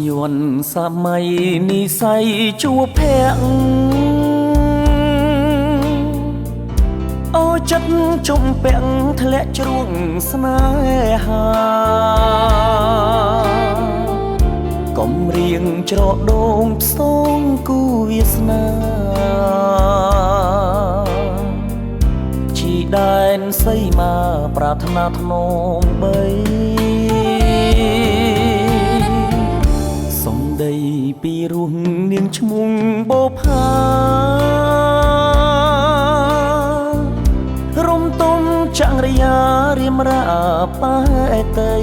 យន់សម័យនិស័យជួបភ័ក្រអូចិត្តជុំពាក់ធ្លាក់ជ្រួងស្នេហាកំរៀងច្រកដូងផ្សងគូវាសនាជីដែនសីមាប្រាថ្នាធ្នមបីសំដីពីរស់នាងឈ្មោះបូផារំទុំចង្រិយារៀមរាប៉ែតី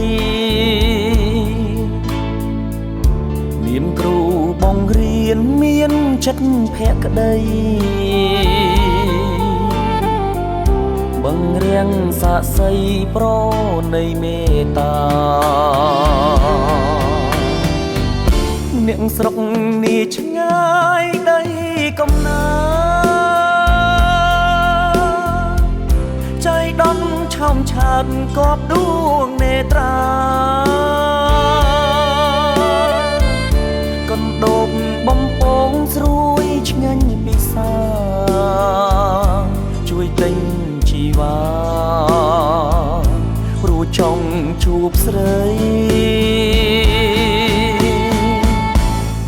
នាមគ្រូបង្រៀនមានចិត្តភក្តីបង្រៀងសាក្សីប្រណីមេត្តាអ្នកស្រុកនេះឆ្ងាយដីកំណាចៃដន្យឆោមឆាតកបដួងនេត្រាកណ្ដូបបំពងស្រួយឆ្ងាញ់ពិសាជួយទិញជីវ៉ាព្រោះចង់ជួបស្រី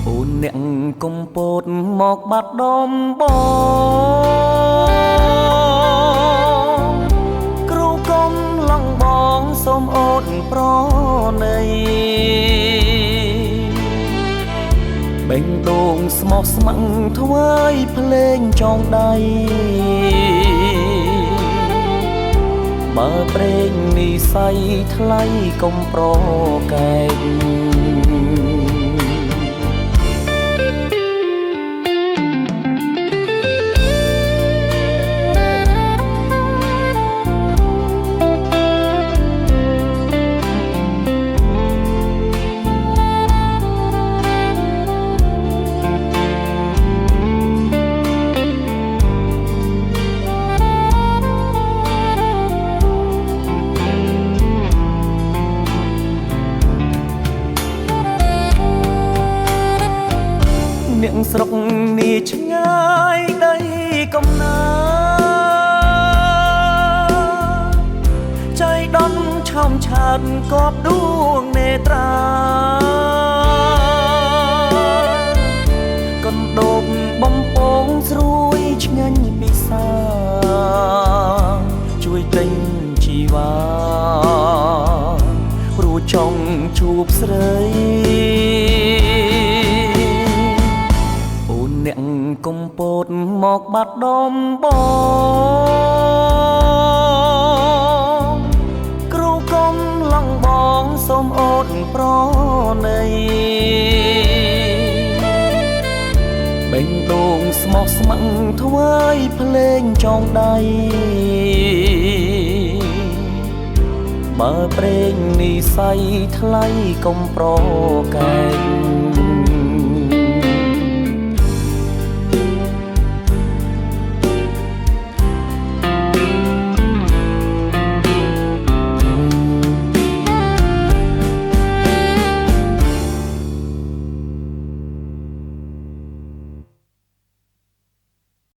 អូនអ្នកកំពតមកបាត់ដំបងគ្រូកំឡងបងសូមអូនប្រណីបេងដូងស្មោះស្ម័គ្រថ្វាយភ្លេងចងដៃបើប្រេងនិស័យថ្លៃកុំប្រកែកអ្នកស្រុកនេះឆ្ងាយដីកំណាចៃដន្យឆោមឆាតកបដួងនេត្រាកណ្ដូបបំពងស្រួយឆ្ងាញ់ពិសាជួយទិញជីវ៉ាព្រោះចង់ជួបស្រីអ្នកកំពតមកបាត់ដំបងគ្រូកំឡងបងសូមអូនប្រណីបេងដូងស្មោះស្ម័គ្រថ្វាយភ្លេងចងដៃបើប្រេងនិស័យថ្លៃកុំប្រកែក